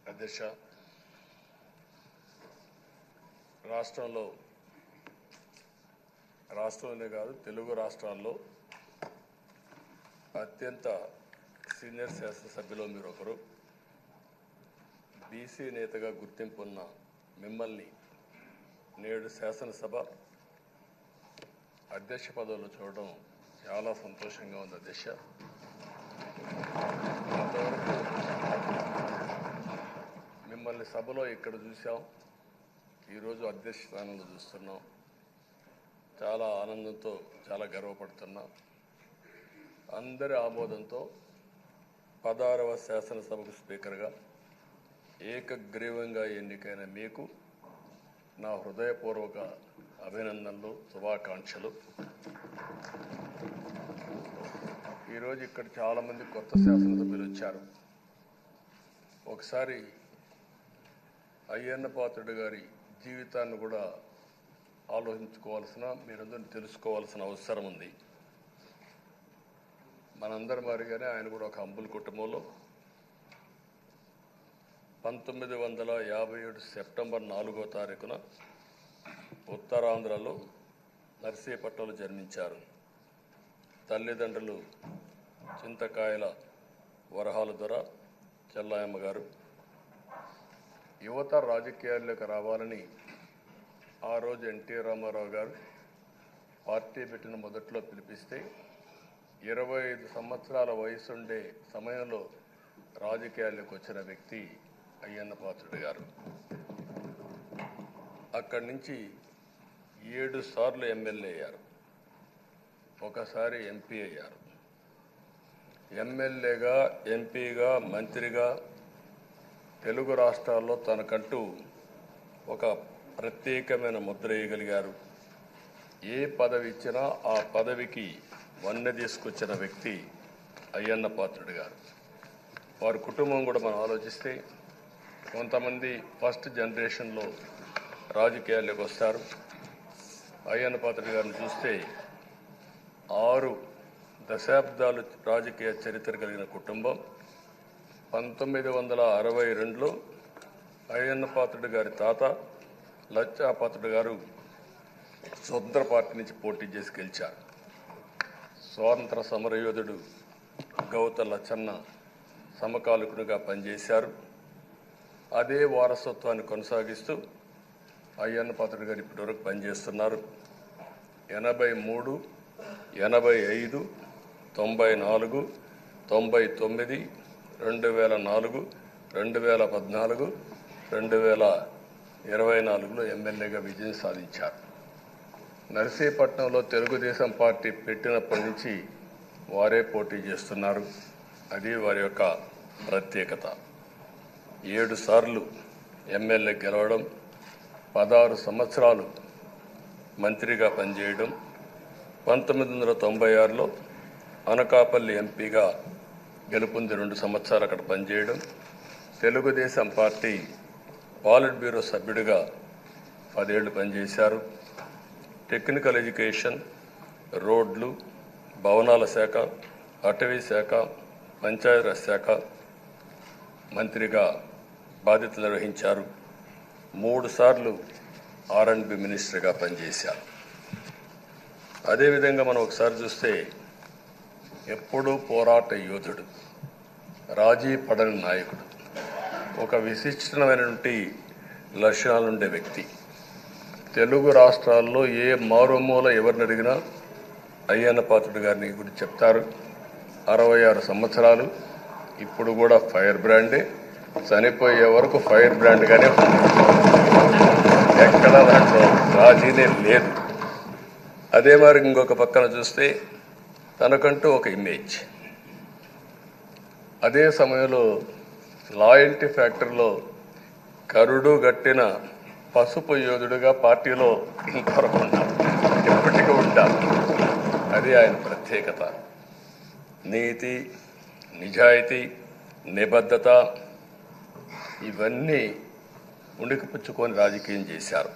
అధ్యక్ష, రాష్ట్రంలోనే కాదు తెలుగు రాష్ట్రాల్లో అత్యంత సీనియర్ శాసనసభ్యులు మీరు ఒకరు. బీసీ నేతగా గుర్తింపు ఉన్న మిమ్మల్ని నేడు శాసనసభ అధ్యక్ష పదవిలో చూడడం చాలా సంతోషంగా ఉంది అధ్యక్ష. అంతవరకు మిమ్మల్ని సభలో ఇక్కడ చూసాం, ఈరోజు అధ్యక్ష స్థానంలో చూస్తున్నాం. చాలా ఆనందంతో చాలా గర్వపడుతున్నాం. అందరి ఆమోదంతో 16వ శాసనసభకు స్పీకర్గా ఏకగ్రీవంగా ఎన్నికైన మీకు నా హృదయపూర్వక అభినందనలు, శుభాకాంక్షలు. ఈరోజు ఇక్కడ చాలామంది కొత్త శాసనసభ్యులు వచ్చారు. ఒకసారి అయ్యన్న పాత్రుడు గారి జీవితాన్ని కూడా ఆలోచించుకోవాల్సిన, మీరందరూ తెలుసుకోవాల్సిన అవసరం ఉంది. మనందరి మాదిరిగానే ఆయన కూడా ఒక హంబుల్ కుటుంబంలో 1957 సెప్టెంబర్ 4వ తారీఖున ఉత్తరాంధ్రలో నర్సీపట్నంలో జన్మించారు. తల్లిదండ్రులు చింతకాయల వరహాల దొర చెల్లాయమ్మ గారు. యువత రాజకీయాల్లోకి రావాలని ఆ రోజు ఎన్టీ రామారావు గారు పార్టీ పెట్టిన మొదట్లో పిలిపిస్తే 25 సంవత్సరాల వయసుండే సమయంలో రాజకీయాల్లోకి వచ్చిన వ్యక్తి అయ్యన్న పాత్రుడు గారు. అక్కడి నుంచి 7 సార్లు ఎమ్మెల్యే అయ్యారు, ఒకసారి ఎంపీ అయ్యారు. ఎమ్మెల్యేగా, ఎంపీగా, మంత్రిగా తెలుగు రాష్ట్రాల్లో తనకంటూ ఒక ప్రత్యేకమైన ముద్ర వేయగలిగారు. ఏ పదవి ఇచ్చినా ఆ పదవికి వన్నె తీసుకొచ్చిన వ్యక్తి అయ్యన్న పాత్రుడు గారు. వారి కుటుంబం కూడా మనం ఆలోచిస్తే కొంతమంది ఫస్ట్ జనరేషన్లో రాజకీయాల్లోకి వస్తారు. అయ్యన్న పాత్రుడు గారిని చూస్తే 6 దశాబ్దాలు రాజకీయ చరిత్ర కలిగిన కుటుంబం. 1962లో అయ్యన్న పాత్రుడు గారి తాత లచ్చా పాత్రుడు గారు స్వతంత్ర పార్టీ నుంచి పోటీ చేసి గెలిచారు. స్వాతంత్ర సమరయోధుడు గౌత లచ్చన్న సమకాలికుడిగా పనిచేశారు. అదే వారసత్వాన్ని కొనసాగిస్తూ అయ్యన్న పాత్రుడు గారు ఇప్పటివరకు పనిచేస్తున్నారు. 83, 85, 94, 99, 2004, 2014, 2024లో ఎమ్మెల్యేగా విజయం సాధించారు. నర్సీపట్నంలో తెలుగుదేశం పార్టీ పెట్టినప్పటి నుంచి వారే పోటీ చేస్తున్నారు. అది వారి యొక్క ప్రత్యేకత. 7 సార్లు ఎమ్మెల్యే గెలవడం, 16 సంవత్సరాలు మంత్రిగా పనిచేయడం, 1996లో అనకాపల్లి ఎంపీగా గెలుపొంది 2 సంవత్సరాలు అక్కడ పనిచేయడం, తెలుగుదేశం పార్టీ పాలిట్ బ్యూరో సభ్యుడిగా 10 ఏళ్లు పనిచేశారు. టెక్నికల్ ఎడ్యుకేషన్, రోడ్లు, భవనాల శాఖ, అటవీ శాఖ, పంచాయతీరాజ్ శాఖ మంత్రిగా బాధ్యతలు నిర్వహించారు. 3 సార్లు R&B మినిస్టర్గా పనిచేశారు. అదేవిధంగా మనం ఒకసారి చూస్తే ఎప్పుడూ పోరాట యోధుడు, రాజీ పడని నాయకుడు, ఒక విశిష్టమైనటువంటి లక్షణాలుండే వ్యక్తి. తెలుగు రాష్ట్రాల్లో ఏ మారుమూల ఎవరిని అడిగినా అయ్యన్న పాత్రుడు గారిని గురించి చెప్తారు. 66 సంవత్సరాలు, ఇప్పుడు కూడా ఫైర్ బ్రాండే, చనిపోయే వరకు ఫైర్ బ్రాండ్గానే ఎక్కడ దాంట్లో రాజీనే లేదు. అదే మరి ఇంకొక పక్కన చూస్తే తనకంటూ ఒక ఇమేజ్. అదే సమయంలో లాయల్టీ ఫ్యాక్టరీలో కరుడు గట్టిన పసుపు యోధుడుగా పార్టీలో ఇంతవరకు ఉంటారు, ఎప్పటికీ ఉంటారు. అది ఆయన ప్రత్యేకత. నీతి, నిజాయితీ, నిబద్ధత ఇవన్నీ ఉణికిపుచ్చుకొని రాజకీయం చేశారు.